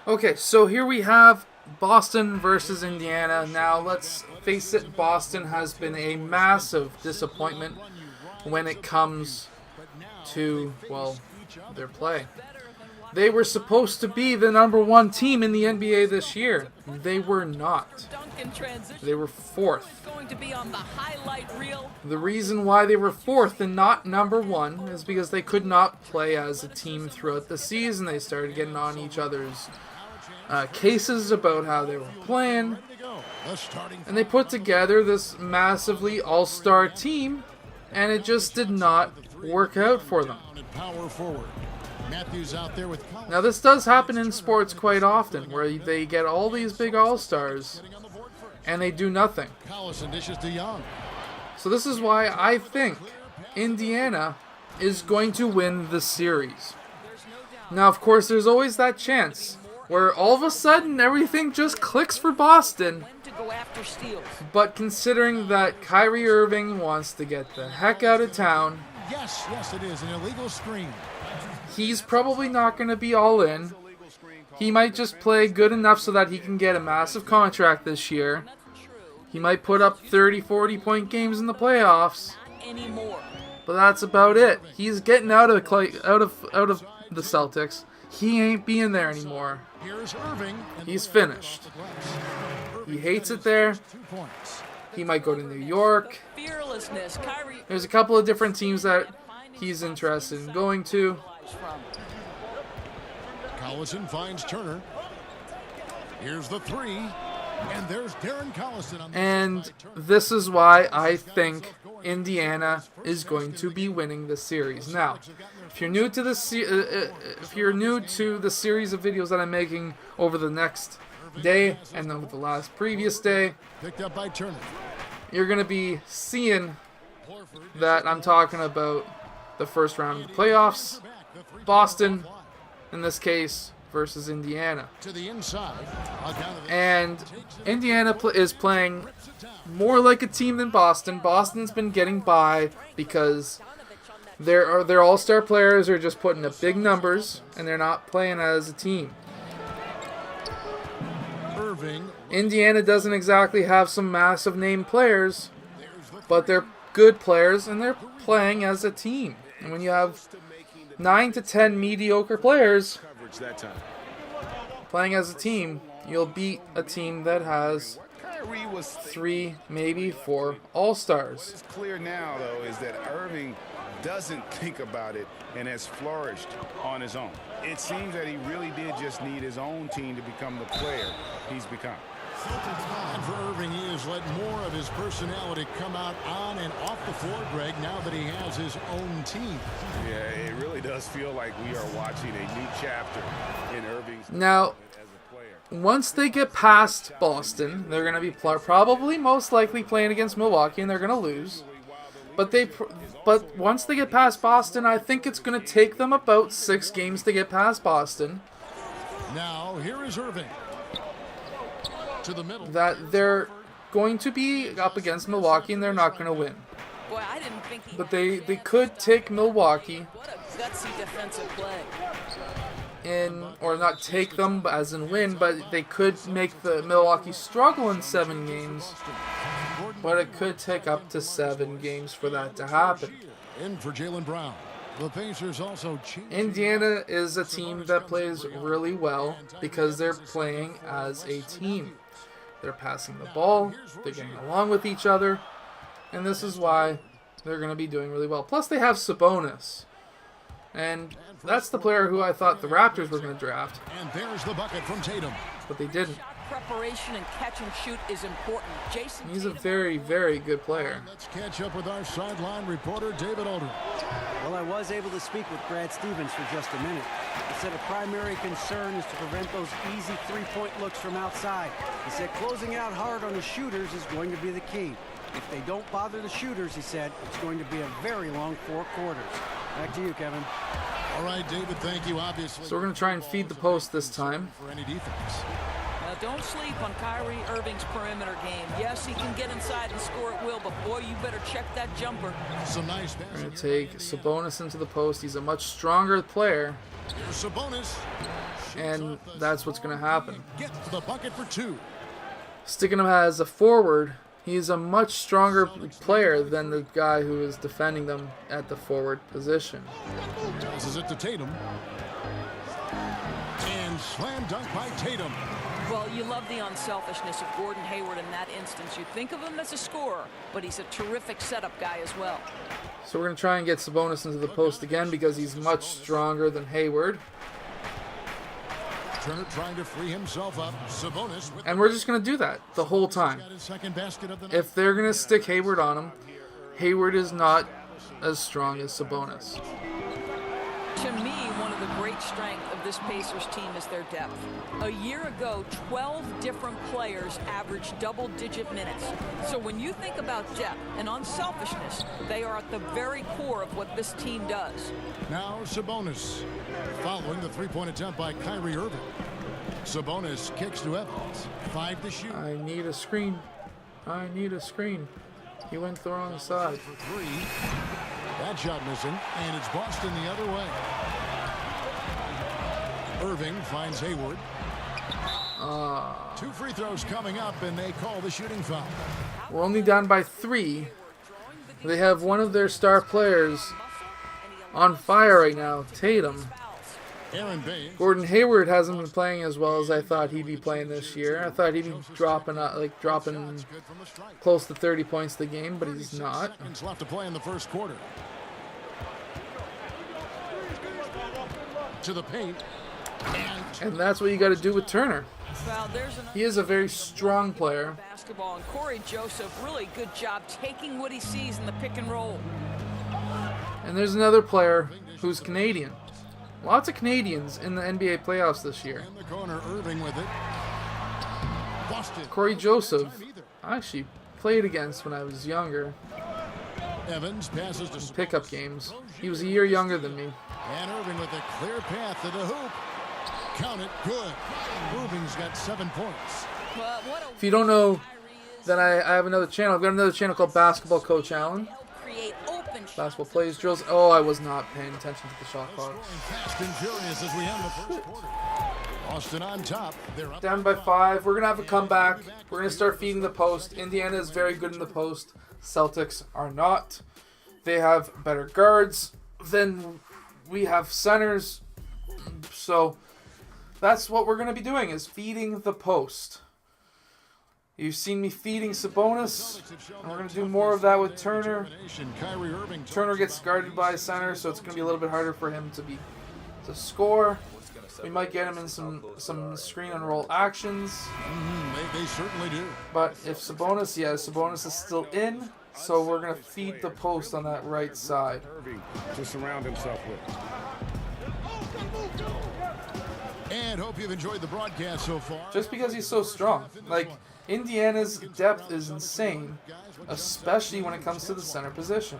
Okay, so here we have Boston versus Indiana. Now, let's face it, Boston has been a massive disappointment when it comes to, well, their play. They were supposed to be the #1 team in the NBA this year. They were not. They were 4th. The reason why they were 4th and not #1 is because they could not play as a team throughout the season. They started getting on each other's cases about how they were playing. And they put together this massively all-star team, and it just did not work out for them. Now, this does happen in sports quite often, where they get all these big all-stars, and they do nothing. So this is why I think Indiana is going to win the series. Now, of course, there's always that chance where all of a sudden everything just clicks for Boston. But considering that Kyrie Irving wants to get the heck out of town, yes, it is an illegal screen. He's probably not going to be all in. He might just play good enough so that he can get a massive contract this year. He might put up 30, 40-point games in the playoffs. But that's about it. He's getting out of the Celtics. He ain't being there anymore. He's finished. He hates it there. He might go to New York. There's a couple of different teams that he's interested in going to. Collison finds Turner. Here's the three. And there's Darren Collison on the And this is why I think Indiana is going to be winning the series. Now, if you're new to the series of videos that I'm making over the next day and over the previous day, picked up by Turner. You're going to be seeing that I'm talking about the first round of the playoffs. Boston, in this case, versus Indiana. And Indiana is playing more like a team than Boston. Boston's been getting by because their all-star players are just putting up big numbers, and they're not playing as a team. Indiana doesn't exactly have some massive name players, but they're good players, and they're playing as a team. And when you have 9 to 10 mediocre players playing as a team, you'll beat a team that has 3, maybe 4 all-stars. What's clear now, though, is that Irving doesn't think about it and has flourished on his own. It seems that he really did just need his own team to become the player he's become. And for Irving, he has let more of his personality come out on and off the floor, Greg, now that he has his own team. Yeah, it really does feel like we are watching a new chapter in Irving's now, as a player. Once they get past Boston, they're going to be probably most likely playing against Milwaukee, and they're going to lose. But once they get past Boston, I think it's going to take them about 6 games to get past Boston. Now, here is Irving. To the middle. That they're going to be up against Milwaukee, and they're not going to win. But they could take Milwaukee in, or not take them as in win, but they could make the Milwaukee struggle in 7 games. But it could take up to 7 games for that to happen. In for Jaylen Brown. The Pacers also Indiana is a team that plays really well because they're playing as a team. They're passing the ball, they're getting along with each other, and this is why they're going to be doing really well. Plus, they have Sabonis, and that's the player who I thought the Raptors were going to draft. And there's the bucket from Tatum. But they didn't. Preparation and catch and shoot is important. Jason He's a very, very good player. Let's catch up with our sideline reporter, David Aldridge. Well, I was able to speak with Brad Stevens for just a minute. He said a primary concern is to prevent those easy three-point looks from outside. He said closing out hard on the shooters is going to be the key. If they don't bother the shooters, he said, it's going to be a very long 4 quarters. Back to you, Kevin. All right, David, thank you, obviously. So we're going to try and feed the post this time. For any defense. don't sleep on Kyrie Irving's perimeter game. Yes, he can get inside and score at will, but boy, you better check that jumper. Some nice We're going to take Sabonis into the post. He's a much stronger player, Sabonis. and that's what's going to happen. Gets the bucket for 2. Sticking him as a forward, he's a much stronger player than the guy who is defending them at the forward position. Tosses it to Tatum. And slam dunk by Tatum. Well, you love the unselfishness of Gordon Hayward in that instance. You think of him as a scorer, but he's a terrific setup guy as well. So we're going to try and get Sabonis into the post again because he's much stronger than Hayward. Turner trying to free himself up. Sabonis with And we're just going to do that the whole time. got his second basket of the night. If they're going to stick Hayward on him, Hayward is not as strong as Sabonis. To me, one of the great strengths of this Pacers team is their depth. A year ago, 12 different players averaged double-digit minutes. So when you think about depth and unselfishness, they are at the very core of what this team does. Now Sabonis following the three-point attempt by Kyrie Irving. Sabonis kicks to Evans. 5 to shoot. I need a screen. I need a screen. He went the wrong side. For 3. That shot missing, and it's Boston the other way. Irving finds Hayward. 2 free throws coming up, and they call the shooting foul. We're only down by 3. They have one of their star players on fire right now, Tatum. Aaron Baines. Gordon Hayward hasn't been playing as well as I thought he'd be playing this year. I thought he'd be dropping close to 30 points a game, but he's not. Seconds left to play in the first quarter. To the paint. And that's what you got to do with Turner. Well, there's another He is a very strong player. basketball, and Corey Joseph, really good job taking what he sees in the pick and roll. And there's another player who's Canadian. Lots of Canadians in the NBA playoffs this year. In the corner, Irving with it. Boston. Corey Joseph, I actually played against when I was younger. Evans passes to Pickup games. He was a year younger than me. And Irving with a clear path to the hoop. Count it. Good. Irving's got 7 points. But what a If you don't know that I have another channel, I've got another channel called Basketball Coach Allen. create open shots. Basketball plays, drills. Oh, I was not paying attention to the shot clock. Scoring fast and furious as we end the first quarter. Boston on top. They're up Down by 5. We're going to have a comeback. We're going to start feeding the post. Indiana is very good in the post. Celtics are not. They have better guards than we have centers. So that's what we're going to be doing, is feeding the post. You've seen me feeding Sabonis, and we're going to do more of that with Turner. Kyrie Irving. Turner gets guarded by a center, so it's going to be a little bit harder for him to score. We might get him in some screen and roll actions. They certainly do. But if Sabonis is still in, so we're going to feed the post on that right side. Irving to surround himself with. And hope you've enjoyed the broadcast so far. Just because he's so strong. Like, Indiana's depth is insane, especially when it comes to the center position.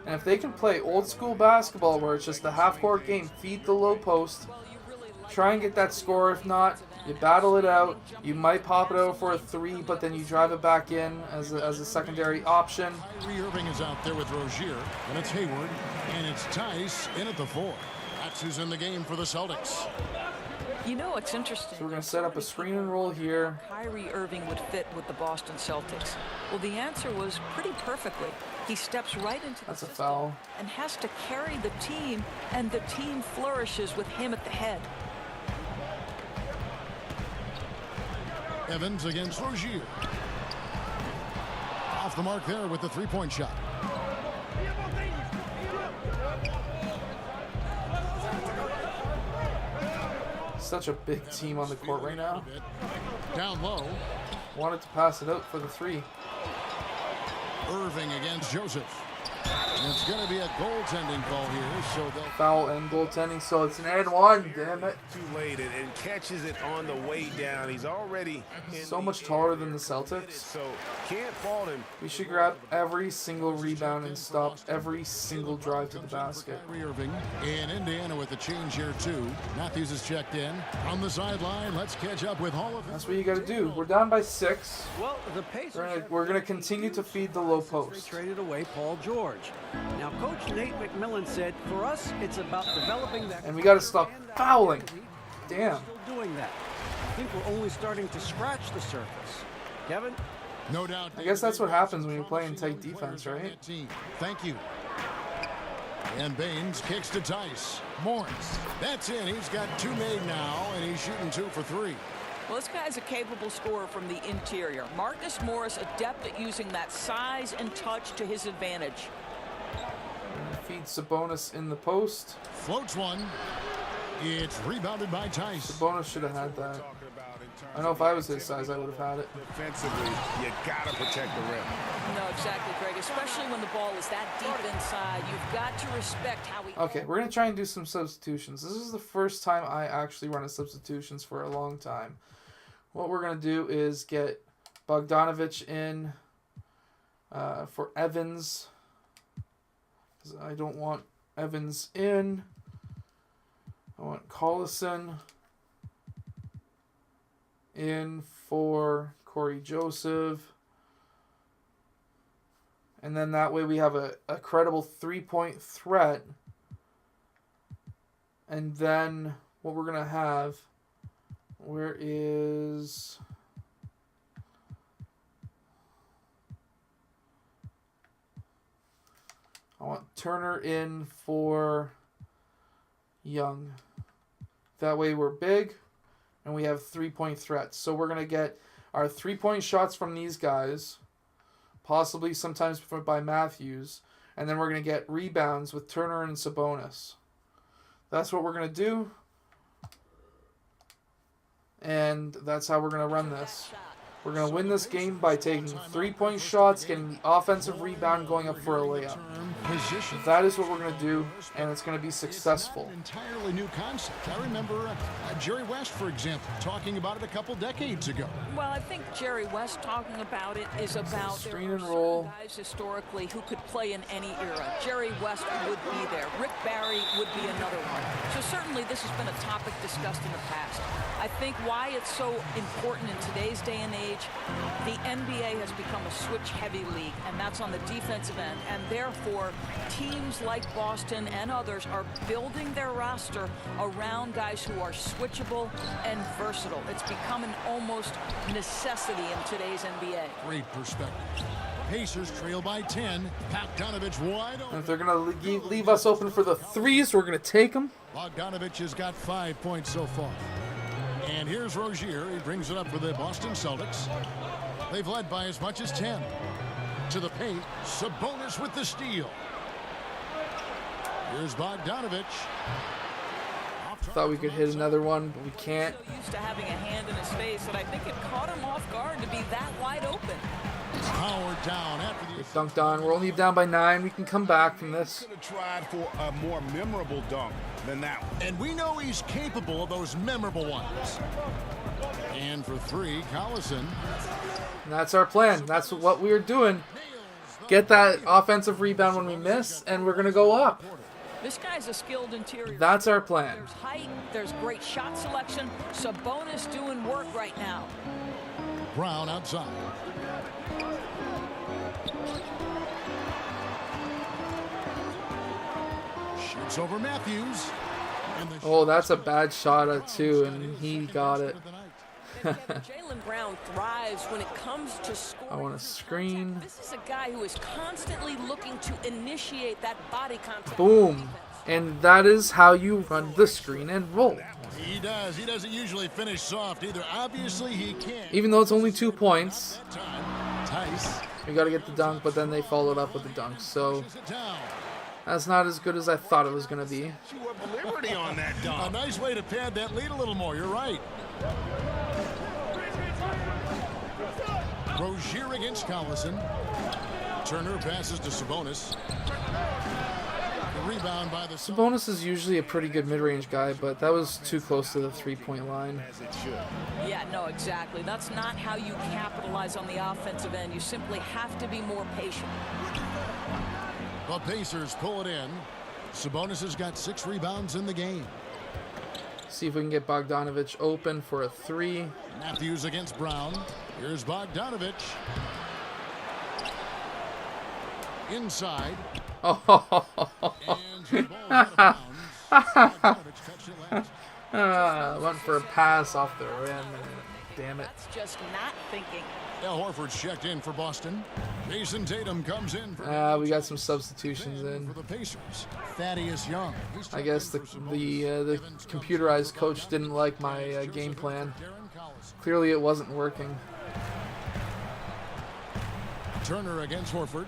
And if they can play old school basketball where it's just a half-court game, feed the low post, try and get that score. If not, you battle it out. You might pop it out for a 3, but then you drive it back in as a secondary option. Kyrie Irving is out there with Rozier, and it's Hayward, and it's Tice in at the 4. That's who's in the game for the Celtics. You know, it's interesting. So we're going to set up a screen and roll here. Kyrie Irving would fit with the Boston Celtics. Well, the answer was pretty perfectly. He steps right into the That's a system foul. and has to carry the team, and the team flourishes with him at the head. Evans against Rozier. Off the mark there with the three-point shot. Such a big team on the court right now. Down low. Wanted to pass it out for the 3. Irving against Joseph. It's going to be a goaltending call here, so they'll Foul and goaltending, so it's an and one. Damn it! Too late and catches it on the way down. He's already So much taller than the Celtics. So can't fault him. We should grab every single rebound and stop every single drive to the basket. Kyrie Irving in Indiana with the change here too. Matthews is checked in on the sideline. Let's catch up with all of That's what you got to do. We're down by 6. Well, the Pacers We're gonna continue to feed the low post. traded away Paul George. Now, Coach Nate McMillan said, for us, it's about developing that. And we got to stop fouling. Damn. Still doing that. I think we're only starting to scratch the surface. Kevin? No doubt. I guess that's what happens when you're playing tight defense, right? Thank you. And Baines kicks to Tice. Morris. That's in. He's got 2 made now, and he's shooting 2 for 3. Well, this guy's a capable scorer from the interior. Marcus Morris, adept at using that size and touch to his advantage. Feed Sabonis in the post. Floats one. It's rebounded by Tice. Sabonis should have had that. I know if I was his size, I would have had it. Defensively, you got to protect the rim. No, exactly, Greg. Especially when the ball is that deep inside. You've got to respect how he... Okay, we're going to try and do some substitutions. This is the first time I actually run a substitutions for a long time. What we're going to do is get Bogdanovich in for Evans. I don't want Evans in. I want Collison in for Corey Joseph. And then that way we have a credible 3-point threat. And then what we're going to have, where is... I want Turner in for Young. That way we're big and we have 3-point threats. So we're going to get our 3-point shots from these guys, possibly sometimes by Matthews, and then we're going to get rebounds with Turner and Sabonis. That's what we're going to do. And that's how we're going to run this. We're going to win this game by taking 3-point shots, getting the offensive rebound, going up for a layup. That is what we're going to do, and it's going to be successful. An entirely new concept. I remember Jerry West, for example, talking about it a couple decades ago. Well, I think Jerry West talking about it is about screen and roll. Guys historically who could play in any era. Jerry West would be there. Rick Barry would be another one. So certainly this has been a topic discussed in the past. I think why it's so important in today's day and age, the NBA has become a switch-heavy league, and that's on the defensive end. And therefore, teams like Boston and others are building their roster around guys who are switchable and versatile. It's become an almost necessity in today's NBA. Great perspective. Pacers trail by 10. Bogdanovich wide open. And if they're going to leave us open for the threes, we're going to take them. Bogdanovich has got 5 points so far. And here's Rozier. He brings it up for the Boston Celtics. They've led by as much as 10. To the paint. Sabonis with the steal. Here's Bogdanovich. Thought we could hit another one, but we can't. So used to having a hand in his face that I think it caught him off guard to be that wide open. Howard down after the... Get dunked on. We're only down by 9. We can come back from this. Could have tried for a more memorable dunk than that one. And we know he's capable of those memorable ones. And for 3, Collison. And that's our plan. That's what we're doing. Get that offensive rebound when we miss, and we're going to go up. This guy's a skilled interior. That's our plan. There's height, there's great shot selection. Sabonis doing work right now. Brown outside. Shoots over Matthews. Oh, that's a bad shot too, and he got it. Jaylen Brown thrives when it comes to scoring. I want a screen. This is a guy who is constantly looking to initiate that body contact. Boom. And that is how you run the screen and roll. He does. He doesn't usually finish soft either. Obviously, he can't. Even though it's only 2 points, Tice. we got to get the dunk, but then they followed up with the dunk. So that's not as good as I thought it was going to be. Liberty on that A dunk. nice way to pad that lead a little more. You're right. Rozier against Collison. Turner passes to Sabonis. The rebound by the Sabonis is usually a pretty good mid-range guy, but that was too close to the three-point line. As it should. Yeah, no, exactly. That's not how you capitalize on the offensive end. You simply have to be more patient. The Pacers pull it in. Sabonis has got 6 rebounds in the game. See if we can get Bogdanovich open for a 3. Matthews against Brown. Here's Bogdanovich. Inside. Oh, And the ball out of bounds. Bogdanovich touched it last. went for a pass off the rim. Damn it. That's just not thinking. Al Horford's checked in for Boston. Jason Tatum comes in for We got some substitutions in. for the Pacers. Thaddeus Young. He's I checked guess in the for Sabonis. computerized coach didn't like my game plan. Darren Collison. Clearly, it wasn't working. Turner against Horford.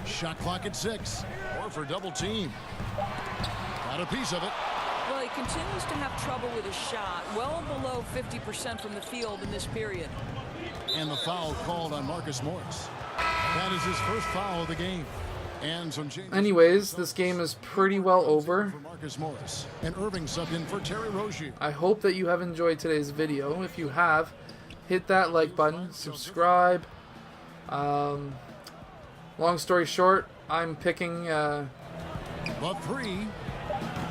Shot clock at 6. Horford double team. Got a piece of it. Well, he continues to have trouble with his shot, well below 50% from the field in this period. And the foul called on Marcus Morris. That is his first foul of the game. And some changes. Anyways, this game is pretty well over. For Marcus Morris. And Irving subbed in for Terry Rozier. I hope that you have enjoyed today's video. If you have, hit that like button, subscribe. Long story short, I'm picking. The 3.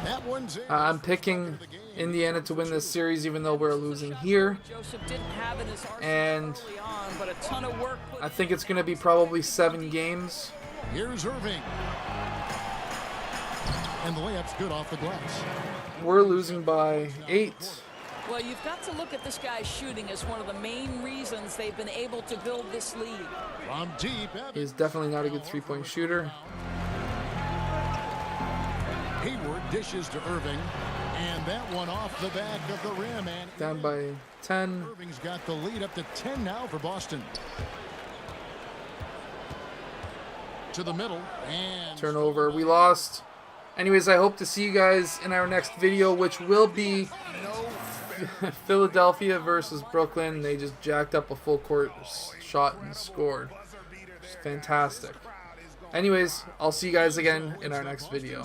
That one's in. I'm picking Indiana to win this series, even though we're losing here. Joseph didn't have in his arsenal And early on, but a ton of work put I think it's going to be probably 7 games. Here's Irving. And the layup's good off the glass. We're losing by 8. Well, you've got to look at this guy's shooting as one of the main reasons they've been able to build this lead. From deep. He's definitely not a good 3-point shooter. Hayward dishes to Irving. And that one off the back of the rim. And Down by 10. Irving's got the lead up to 10 now for Boston. To the middle. And Turnover. We lost. Anyways, I hope to see you guys in our next video, which will be Philadelphia versus Brooklyn. They just jacked up a full court shot and scored. Fantastic. Anyways, I'll see you guys again in our next video.